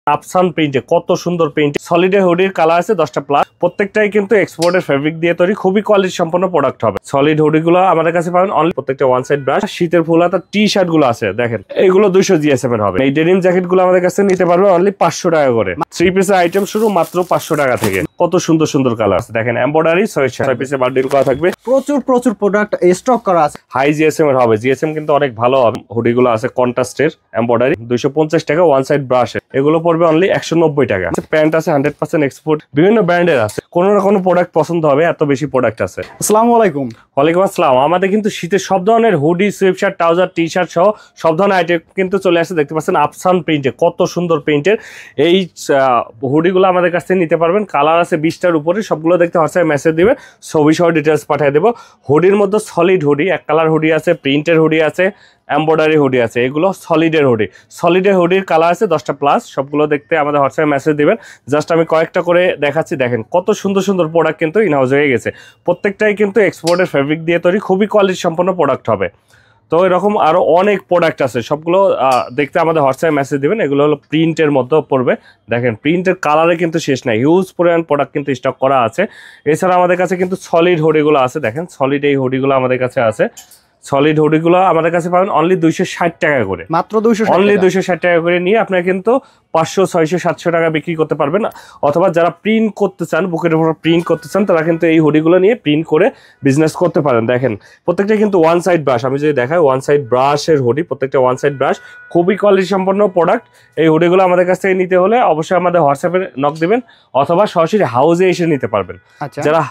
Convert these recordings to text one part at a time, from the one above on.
আফসান প্রিন্টে কত সুন্দর print সলিডের হুডির colour আছে 10টা প্লাস প্রত্যেকটাই কিন্তু এক্সপোর্টের ফেব্রিক দিয়ে তৈরি খুবই কোয়ালিটি সম্পন্ন প্রোডাক্ট হবে সলিড হুডিগুলো আমাদের কাছে পাবেন অনলি প্রত্যেকটা ওয়ান সাইড ব্রাশ শীতের ফুল হাতা টি শার্ট গুলো আছে দেখেন এগুলো 200 জিএসএম এর হবে এই ডেনিম জ্যাকেট গুলো আমাদের কাছে নিতে পারবে অনলি 500 টাকা করে 3 পিসের আইটেম শুরু মাত্র 500 টাকা থেকে কত সুন্দর সুন্দর কালার আছে দেখেন এমব্রয়ডারি 6 পিসের বান্ডিল করা থাকবে প্রচুর প্রোডাক্ট স্টক করা আছে হাই জিএসএম এর হবে জিএসএম কিন্তু অনেক ভালো হবে হুডিগুলো আছে কন্ট্রাস্টের এমব্রয়ডারি 250 টাকা ওয়ান সাইড ব্রাশ এগুলো পড়বে অনলি 190 টাকা প্যান্ট আছে 100% এক্সপোর্ট বিভিন্ন ব্র্যান্ডের আছে কোনো না কোনো প্রোডাক্ট পছন্দ হবে এত বেশি প্রোডাক্ট আছে আসসালামু আলাইকুম ওয়ালাইকুম আসসালাম আমাদের কিন্তু শীতের সব ধরনের hoodie sweep shirt trouser T shirt সহ সব ধরনের আইটেম কিন্তু চলে আসছে দেখতে পাচ্ছেন আফসান প্রিন্টে কত সুন্দর প্রিন্টের এই হুডিগুলো আমাদের কাছ থেকে নিতে পারবেন কালার আছে 20টার উপরে সবগুলো দেখতে হোয়াটসঅ্যাপে মেসেজ দিবে ছবি সহ ডিটেলস পাঠিয়ে দেবো হুডির মধ্যে সলিড হুডি এক কালার হুডি আছে প্রিন্টের হুডি আছে এমব্রয়ডারি হুডি আছে এগুলো সলিডের হুডির কালার আছে 10টা প্লাস সবগুলো দেখতে আমাদের হোয়াটসঅ্যাপে মেসেজ দিবেন জাস্ট আমি কয়েকটা করে দেখাচ্ছি দেখেন কত সুন্দর সুন্দর প্রোডাক্ট কিন্তু ইনহাউস হয়ে গেছে প্রত্যেকটাই কিন্তু এক্সপোর্টের ফেব্রিক দিয়ে তৈরি খুবই কোয়ালিটি সম্পন্ন প্রোডাক্ট হবে তো এরকম আরো অনেক প্রোডাক্ট আছে সবগুলো দেখতে আমাদের হোয়াটসঅ্যাপে মেসেজ দিবেন এগুলো হলো প্রিন্টের মধ্যেও পড়বে দেখেন প্রিন্টের কালারে কিন্তু শেষ নাই হিউজ পরিমাণ প্রোডাক্ট কিন্তু স্টক করা আছে এছাড়া আমাদের কাছে কিন্তু সলিড হুডিগুলো আছে দেখেন সলিড এই হুডিগুলো আমাদের কাছে আছে সলিড হুডিগুলো আমাদের কাছে পাবেন অনলি 260 টাকা করে মাত্র 260 অনলি 260 টাকা করে নিয়ে আপনারা কিন্তু 500 600 700 টাকা বিক্রি করতে পারবেন অথবা যারা প্রিন্ট করতে চান বুকের উপর প্রিন্ট করতে চান তারা কিন্তু এই হুডিগুলো নিয়ে প্রিন্ট করে বিজনেস করতে পারেন দেখেন প্রত্যেকটা কিন্তু ওয়ান সাইড ব্রাশ আমি যদি দেখাই ওয়ান সাইড ব্রাশের হুডি প্রত্যেকটা ওয়ান সাইড ব্রাশ খুবই কোয়ালিটি সম্পন্ন প্রোডাক্ট এই হুডিগুলো আমাদের কাছ থেকে নিতে হলে অবশ্যই আমাদের হোয়াটসঅ্যাপে নক দিবেন অথবা সরাসরি হাউজে এসে নিতে পারবেন যারা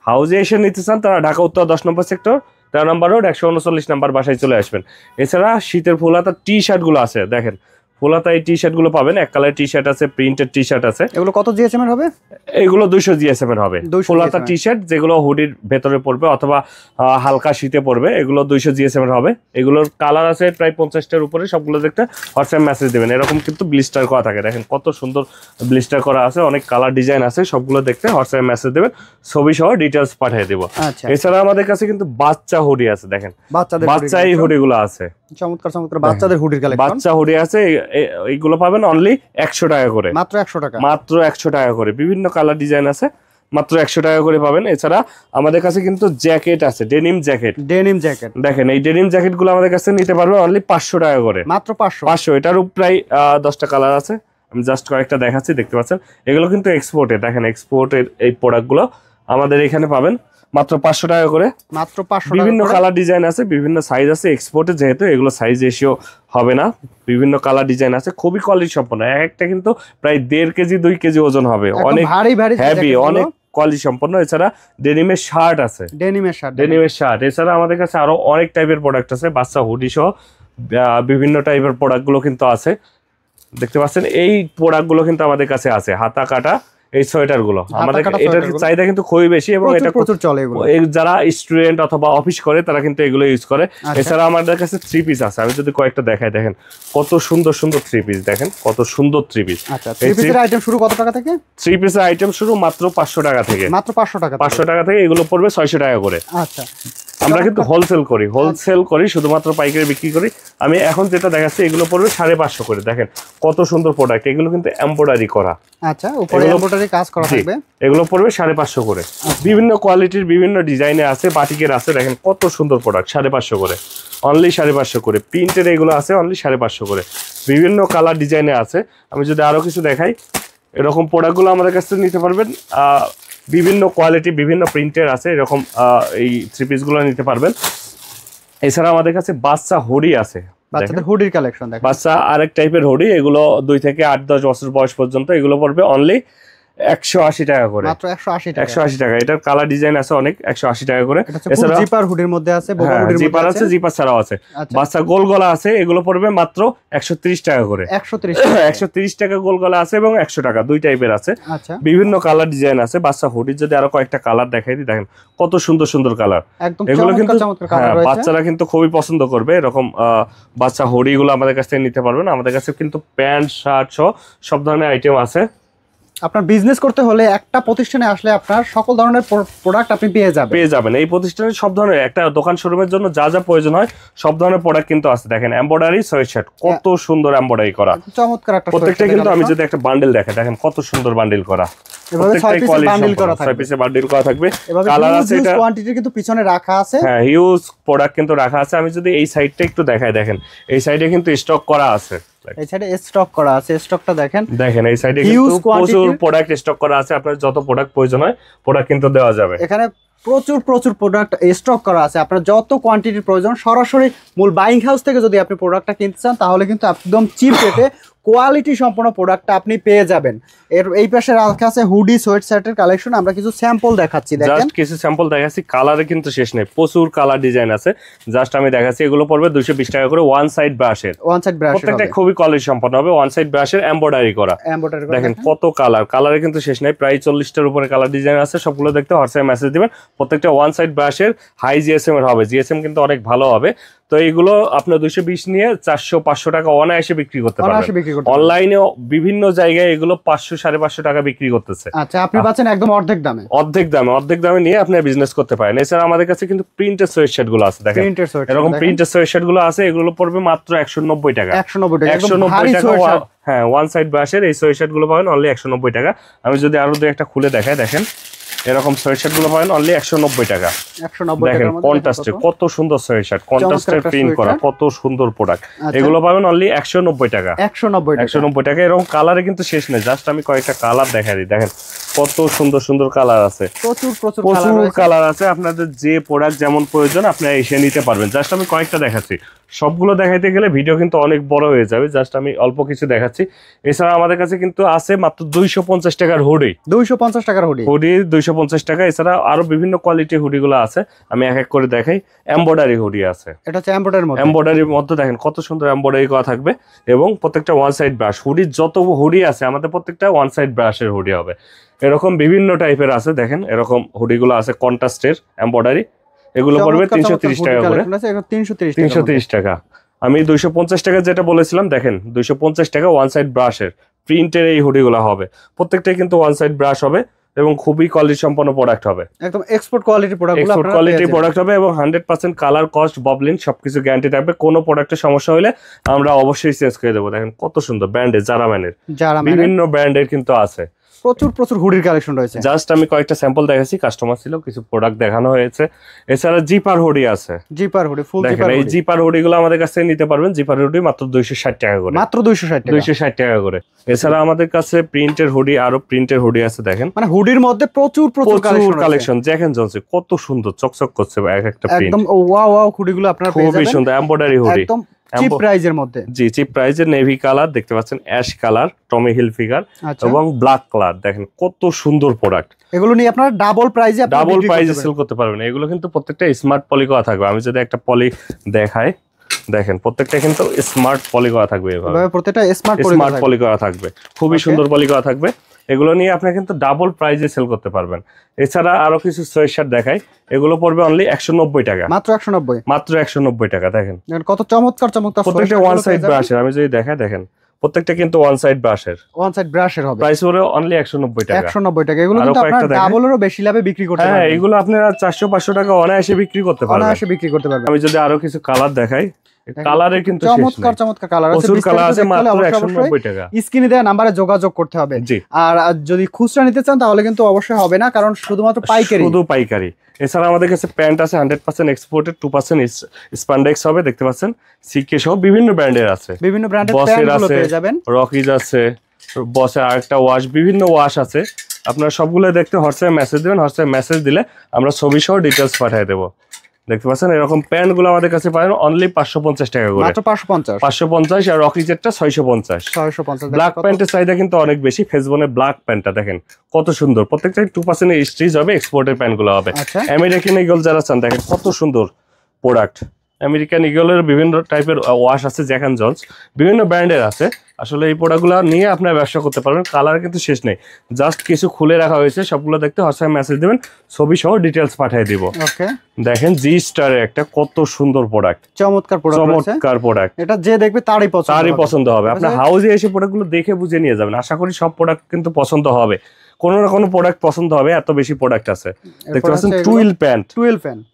হাউজে এসে নিতে চান তারা ঢাকা উত্তর 10 নম্বর সেক্টর 13 নম্বর রোড 139 নম্বর বাসায় চলে আসবেন এছাড়া শীতের ফুল হাতা টি শার্ট গুলো আছে দেখেন ফুল হাতা এই টি শার্ট গুলো পাবেন এক কালার টি শার্ট আছে প্রিন্টেড টি শার্ট আছে এগুলো কত জিএসএম এর হবে এগুলো 200 জিএসএম এর হবে ফুল হাতা টি শার্ট যেগুলো হুডির ভেতরে পড়বে অথবা হালকা শীতে পড়বে এগুলো 200 জিএসএম এর হবে এগুলোর কালার আছে প্রায় 50টার উপরে সবগুলো দেখতে হোয়াটসঅ্যাপ মেসেজ দিবেন এরকম কিন্তু ব্লিস্টার করা থাকে দেখেন কত সুন্দর ব্লিস্টার করা আছে অনেক কালার ডিজাইন আছে সবগুলো দেখতে হোয়াটসঅ্যাপ মেসেজ দিবেন ছবি সহ ডিটেইলস পাঠিয়ে দেব এছাড়া আমাদের কাছে কিন্তু বাচ্চা হুডি আছে দেখেন বাচ্চা এই হুডিগুলো আছে চমৎকার বাচ্চাদের হুডির কালেকশন বাচ্চা হুডি আছে এইগুলো পাবেন অনলি 100 টাকা করে মাত্র 100 টাকা মাত্র 100 টাকা করে বিভিন্ন কালার ডিজাইন আছে মাত্র 100 টাকা করে পাবেন এছাড়া আমাদের কাছে কিন্তু জ্যাকেট আছে ডেনিম জ্যাকেট দেখেন এই ডেনিম জ্যাকেট গুলো আমাদের কাছে নিতে পারবেন অনলি 500 টাকা করে মাত্র 500 এটার প্রায় 10টা কালার আছে আমি জাস্ট কয়েকটা দেখাচ্ছি দেখতে পাচ্ছেন এগুলো কিন্তু এক্সপোর্টে দেখেন এক্সপোর্টের এই প্রোডাক্ট গুলো আমাদের এখানে পাবেন মাত্র 500 টাকা করে মাত্র 500 বিভিন্ন কালার ডিজাইন আছে বিভিন্ন সাইজ আছে এক্সপোর্টে যেহেতু এগুলো সাইজ রেশিও হবে না বিভিন্ন কালার ডিজাইন আছে খুবই কোয়ালিটি সম্পন্ন একটা কিন্তু প্রায় 1.5 কেজি 2 কেজি ওজন হবে অনেক ভারী হেভি অনেক কোয়ালিটি সম্পন্ন এছাড়া ডেনিমের শার্ট আছে ডেনিমের শার্ট এছাড়া আমাদের কাছে আরো অনেক টাইপের প্রোডাক্ট আছে বাচ্চা হুডি সহ বিভিন্ন টাইপের প্রোডাক্ট গুলো কিন্তু আছে দেখতে পাচ্ছেন এই প্রোডাক্ট গুলো কিন্তু আমাদের কাছে আছে হাতা কাটা এই সোয়েটার গুলো আমাদের এটার চাহিদা কিন্তু খুবই বেশি এবং এটা প্রচুর চলে এগুলো যারা স্টুডেন্ট অথবা অফিস করে তারা কিন্তু এগুলো ইউজ করে এছাড়া আমাদের কাছে 3 পিস আছে আমি যদি কয়েকটা দেখাই দেখেন কত সুন্দর সুন্দর 3 পিস দেখেন কত সুন্দর 3 পিস আচ্ছা 3 পিসের আইটেম শুরু কত টাকা থেকে 3 পিসের আইটেম শুরু মাত্র 500 টাকা থেকে মাত্র 500 টাকা থেকে এগুলো পড়বে 600 টাকা করে আচ্ছা আমরা কিন্তু হোলসেল করি শুধুমাত্র পাইকারি বিক্রি করি আমি এখন যেটা দেখাচ্ছি এগুলো পড়বে 550 করে দেখেন কত সুন্দর প্রোডাক্ট এগুলো কিন্তু এমব্রয়ডারি করা আচ্ছা উপরে এমব্রয়ডারি কাজ করা থাকবে এগুলো পড়বে 550 করে বিভিন্ন কোয়ালিটির বিভিন্ন ডিজাইনে আছে বাটিকের আছে দেখেন কত সুন্দর প্রোডাক্ট 550 করে অনলি 550 করে প্রিন্টের এগুলো আছে অনলি 550 করে বিভিন্ন কালার ডিজাইনে আছে আমি যদি আরো কিছু দেখাই এরকম প্রোডাক্টগুলো আমাদের কাছ থেকে নিতে পারবেন বিভিন্ন কোয়ালিটি বিভিন্ন প্রিন্টের আছে এরকম এই 3 পিস গুলো নিতে পারবেন এছাড়া আমাদের কাছে বাচ্চা হুডি আছে বাচ্চাদের হুডির কালেকশন দেখেন বাচ্চা আরেক টাইপের হুডি এগুলো 2 থেকে 8-10 বছর বয়স পর্যন্ত এগুলো পড়বে অনলি 180 টাকা করে মাত্র 180 টাকা এটার কালার ডিজাইন আছে অনেক 180 টাকা করে এছাড়া জিপার হুডির মধ্যে আছে বোবা হুডির মধ্যে জিপার আছে জিপার ছাড়াও আছে বাচ্চা গোল গলা আছে এগুলো পড়বে মাত্র 130 টাকা করে 130 টাকা গোল গলা আছে এবং 100 টাকা দুই টাইপের আছে আচ্ছা বিভিন্ন কালার ডিজাইন আছে বাচ্চা হুডির যদি আরো কয়েকটা কালার দেখাই দিই দেখেন কত সুন্দর সুন্দর কালার একদম এগুলো কিন্তু চমৎকার কালার রয়েছে বাচ্চারা কিন্তু খুবই পছন্দ করবে এরকম বাচ্চা হুডি গুলো আমাদের কাছ থেকে নিতে পারবেন আমাদের কাছে কিন্তু প্যান্ট শার্ট সহ সব ধরনের আইটেম আছে আপনার বিজনেস করতে হলে একটা প্রতিষ্ঠানে আসলে আপনার সকল ধরনের প্রোডাক্ট আপনি পেয়ে যাবেন। এই প্রতিষ্ঠানে সব ধরনের একটা দোকান শোরুমের জন্য যা যা প্রয়োজন হয় সব ধরনের প্রোডাক্ট কিন্তু আছে। দেখেন এমব্রয়ডারি সোয়েটশার্ট কত সুন্দর এমব্রয়ডারি করা, চমৎকার একটা প্রত্যেকটা কিন্তু আমি যদি একটা বান্ডেল দেখেন, দেখেন কত সুন্দর বান্ডেল করা, এভাবে 6 পিস বান্ডেল করা থাকবে, 6 পিসে বান্ডেল করা থাকবে। কালার আছে, এটা কোয়ান্টিটি কিন্তু পিছনে রাখা আছে, হ্যাঁ হিউজ প্রোডাক্ট কিন্তু রাখা আছে। আমি যদি এই সাইডটা একটু দেখাই, দেখেন এই সাইডে কিন্তু স্টক করা আছে, এই সাইডে স্টক করা আছে, স্টকটা দেখেন, দেখেন এই সাইডে কিন্তু প্রচুর প্রোডাক্ট স্টক করা আছে। আপনার যত প্রোডাক্ট প্রয়োজন হয় প্রোডাক্ট কিন্তু দেওয়া যাবে। এখানে প্রচুর প্রোডাক্ট স্টক করা আছে। আপনার যত কোয়ান্টিটির প্রয়োজন সরাসরি মূল বাইং হাউস থেকে যদি আপনি প্রোডাক্টটা কিনতে চান তাহলে কিন্তু একদম চিপ রেটে কোয়ালিটি সম্পন্ন প্রোডাক্টটা আপনি পেয়ে যাবেন। এর এই পাশে রাখা আছে হুডি সোয়েট শার্টের কালেকশন, আমরা কিছু স্যাম্পল দেখাচ্ছি, দেখেন জাস্ট কিছু স্যাম্পল দেখাচ্ছি। কালারে কিন্তু শেষ নেই, প্রচুর কালার ডিজাইন আছে। জাস্ট আমি দেখাচ্ছি, এগুলো পড়বে 220 টাকা করে ওয়ান সাইড ব্রাশের, প্রত্যেকটা খুবই কোয়ালিটি সম্পন্ন হবে। ওয়ান সাইড ব্রাশের এমব্রয়ডারি করা, দেখেন কত কালার, কালারে কিন্তু শেষ নেই। প্রায় 40টার উপরে কালার ডিজাইন আছে। সবগুলো দেখতে হোয়াটসঅ্যাপে মেসেজ দিবেন। প্রত্যেকটা ওয়ান সাইড ব্রাশের হাই জিএসএম এর হবে, জিএসএম কিন্তু অনেক ভালো হবে। তো এইগুলো আপনার 220 নিয়ে 400-500 টাকা অনায়াসে বিক্রি করতে পারবেন। অনলাইনেও বিভিন্ন জায়গায় এগুলো 500-550 টাকা বিক্রি করতেছে। আচ্ছা, আপনি পাচ্ছেন একদম অর্ধেক দামে নিয়ে আপনি বিজনেস করতে পারেন। এছাড়া আমাদের কাছে কিন্তু প্রিন্টেড সোয়েটশার্ট গুলো আছে, দেখেন এরকম প্রিন্টেড সোয়েটশার্ট গুলো আছে। এগুলো পড়বে মাত্র 190 টাকা। 190 টাকা, হ্যাঁ ওয়ান সাইড ব্রাশের এই সোয়েটশার্ট গুলো পাবেন অনলি 190 টাকা। আমি যদি আরো দুই একটা খুলে দেখাই, দেখেন এরকম সোয়েটশার্ট গুলো পাবেন অনলি 190 টাকা। দেখেন কন্ট্রাস্টের কত সুন্দর সোয়েটশার্ট, কন্ট্রাস্টের প্রিন্ট করা, কত সুন্দর প্রোডাক্ট। এগুলো পাবেন অনলি 190 টাকা। 190 টাকা। এরকম কালারে কিন্তু শেষ নেই। জাস্ট আমি কয়েকটা কালার দেখাই দিই, দেখেন কত সুন্দর কালার আছে, প্রচুর কালার আছে। আপনাদের যে প্রোডাক্ট যেমন প্রয়োজন আপনি এসে নিতে পারবেন। জাস্ট আমি কয়েকটা দেখাচ্ছি, সবগুলো দেখাইতে গেলে ভিডিও কিন্তু অনেক বড় হয়ে যাবে। জাস্ট আমি অল্প কিছু দেখাচ্ছি। এছাড়া আমাদের কাছে কিন্তু আছে মাত্র 250 টাকার হুডি, 250 টাকার হুডি 250 টাকা। এছাড়া আরো বিভিন্ন কোয়ালিটির হুডি গুলো আছে, আমি এক এক করে দেখাই। এমব্রয়ডারি হুডি আছে, এটা হচ্ছে এমব্রয়ডারির মধ্যে দেখেন কত সুন্দর এমব্রয়ডারি করা থাকবে এবং প্রত্যেকটা ওয়ান সাইড ব্রাশ। হুডির যত হুডি আছে আমাদের প্রত্যেকটা ওয়ান সাইড ব্রাশের হুডি হবে। এরকম বিভিন্ন টাইপের আছে, দেখেন এরকম হুডি গুলো আছে কন্ট্রাস্টের এমব্রয়ডারি। এগুলো পড়বে 330 টাকা করে, 330 টাকা। আমি 250 টাকা যেটা বলেছিলাম, দেখেন 250 টাকা ওয়ান সাইড ব্রাশের প্রিন্টের এই হুডি গুলো হবে। প্রত্যেকটাই কিন্তু ওয়ান সাইড ব্রাশ হবে এবং খুবই কোয়ালিটি সম্পন্ন প্রোডাক্ট হবে, একদম এক্সপোর্ট কোয়ালিটি প্রোডাক্ট হবে এবং 100% কালার, কস্ট, ববলিন সবকিছু গ্যারান্টি থাকবে। কোনো প্রোডাক্টের সমস্যা হলে আমরা অবশ্যই চেঞ্জ করে দেবো। দেখেন কত সুন্দর ব্র্যান্ডের, জারাম্যানের বিভিন্ন ব্র্যান্ডের কিন্তু আছে। প্রচুর হুডির কালেকশন রয়েছে। জাস্ট আমি কয়েকটা স্যাম্পল দেখাচ্ছি, কাস্টমার ছিল, কিছু প্রোডাক্ট দেখানো হয়েছে। এছাড়া জিপার হুডি আছে, জিপার হুডি ফুল দেখেন এই জিপার হুডি গুলো আমাদের কাছে নিতে পারবেন। জিপার হুডি মাত্র 260 টাকা করে, মাত্র 260 টাকা করে। এছাড়া আমাদের কাছে প্রিন্টের হুডি, আরো প্রিন্টের হুডি আছে। দেখেন মানে হুডির মধ্যে প্রচুর কালেকশন। দেখেন জনসি কত সুন্দর চকচক করছে এক একটা প্রিন্ট, একদম ওয়াও হুডিগুলো আপনারা পেয়ে যাবেন। খুবই সুন্দর এমব্রয়ডারি হুডি, একদম চিপ প্রাইজের মধ্যে। জি, চিপ প্রাইজের নেভি কালার দেখতে পাচ্ছেন, অ্যাশ কালার, টমি হিল ফিগার এবং ব্ল্যাক কালার। দেখেন কত সুন্দর প্রোডাক্ট। এগুলো নিয়ে আপনারা ডাবল প্রাইজে সেল করতে পারবেন। এগুলো কিন্তু প্রত্যেকটা স্মার্ট পলি করা থাকবে। আমি যদি একটা পলি দেখাই, দেখেন প্রত্যেকটা কিন্তু স্মার্ট পলি করা থাকবে, এভাবে প্রত্যেকটা স্মার্ট পলি করা থাকবে, খুবই সুন্দর পলি করা থাকবে। এগুলো নিয়ে আপনি কিন্তু ডাবল প্রাইজে সেল করতে পারবেন। এছাড়া আরো কিছু সোয়েটশার্ট দেখাই, এগুলো পড়বে অনলি 190 টাকা, মাত্র 190 টাকা। দেখেন কত চমৎকার প্রত্যেকটা ওয়ান সাইড ব্রাশের। আমি যদি দেখাই, দেখেন প্রত্যেকটা কিন্তু ওয়ান সাইড ব্রাশের হবে। প্রাইস পড়বে অনলি 190 টাকা। 190 টাকা। এগুলো কিন্তু আপনারা ডাবলেরও বেশি লাভে বিক্রি করতে পারবেন। হ্যাঁ, এগুলো আপনারা 400-500 টাকা অনায়াসে বিক্রি করতে পারবেন। আমি যদি আরো কিছু কালার দেখাই, কালারে কিন্তু চমৎকার কালার আছে, প্রচুর কালার আছে, মাত্র 190 টাকা। স্ক্রিনে দেওয়া নম্বরে যোগাযোগ করতে হবে। আর যদি খুচরা নিতে চান তাহলে কিন্তু অবশ্যই হবে না, কারণ শুধুমাত্র পাইকারি। এছাড়া আমাদের কাছে প্যান্ট আছে 100% এক্সপোর্টেড, 2% স্প্যান্ডেক্স হবে, দেখতে পাচ্ছেন সিকে সহ বিভিন্ন ব্র্যান্ডের আছে, বিভিন্ন ব্র্যান্ডের প্যান্টগুলো পেয়ে যাবেন। রকিজ আছে, বসের আরেকটা ওয়াশ, বিভিন্ন ওয়াশ আছে। আপনারা সবগুলো দেখতে হোয়াটসঅ্যাপে মেসেজ দিবেন। হোয়াটসঅ্যাপে মেসেজ দিলে আমরা ছবি সহ ডিটেইলস পাঠিয়ে দেবো। দেখতে পাচ্ছেন এরকম প্যান্ট গুলো আমাদের কাছে পাবেন অনলি 550 টাকা করে, মাত্র 550। আর রকিজেরটা 650। ব্ল্যাক প্যান্টের চাহিদা কিন্তু অনেক বেশি। ফেসবনে ব্ল্যাক প্যান্টটা দেখেন কত সুন্দর, প্রত্যেকটা 2% স্টিচ হবে, এক্সপোর্টের প্যান্ট গুলো হবে। আমেরিকান ইগল যারা চান, দেখেন কত সুন্দর প্রোডাক্ট, আমেরিকান ইগলের বিভিন্ন টাইপের ওয়াশ আছে, জ্যাক অ্যান্ড জন্স বিভিন্ন ব্র্যান্ডের আছে। আসলে এই প্রোডাক্টগুলো নিয়ে আপনার ব্যবসা করতে পারবেন। কালার কিন্তু শেষ নেই, জাস্ট কিছু খুলে রাখা হয়েছে, সবগুলো দেখতে হোয়াটসঅ্যাপ মেসেজ দেবেন, ছবি সহ ডিটেলস পাঠিয়ে দিব। ওকে, দেখেন জি স্টারের একটা কত সুন্দর প্রোডাক্ট, চমৎকার প্রোডাক্ট, এটা যে দেখবে তারই পছন্দ হবে। আপনার হাউসে এসে প্রোডাক্টগুলো দেখে বুঝে নিয়ে যাবেন। আশা করি সব প্রোডাক্ট কিন্তু পছন্দ হবে, কোনো না কোনো প্রোডাক্ট পছন্দ হবে, এত বেশি প্রোডাক্ট আছে। দেখতে পাচ্ছেন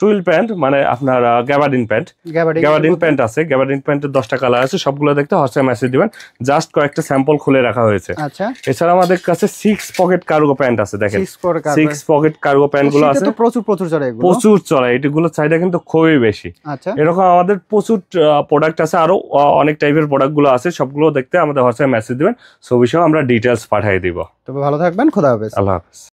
টুইল প্যান্ট মানে আপনার গ্যাবার্ডিন প্যান্ট আছে, গ্যাবার্ডিন প্যান্টের 10টা কালার আছে, সবগুলো দেখতে হোয়াটসঅ্যাপ মেসেজ দিবেন, জাস্ট কয়েকটা স্যাম্পল খুলে রাখা হয়েছে। আচ্ছা, এছাড়া আমাদের কাছে 6 পকেট কার্গো প্যান্ট আছে, দেখেন 6 পকেট কার্গো প্যান্ট গুলো আছে, প্রচুর চলে, এগুলোর চাহিদা কিন্তু খুবই বেশি। আচ্ছা, এরকম আমাদের প্রচুর প্রোডাক্ট আছে, আরো অনেক টাইপের প্রোডাক্ট গুলো আছে, সবগুলো দেখতে আমাদের হোয়াটসঅ্যাপ মেসেজ দিবেন, ছবি সহ আমরা ডিটেলস পাঠিয়ে দিব। তবে ভালো থাকবেন, খোদা হাফেজ। আল্লাহ হাফেজ।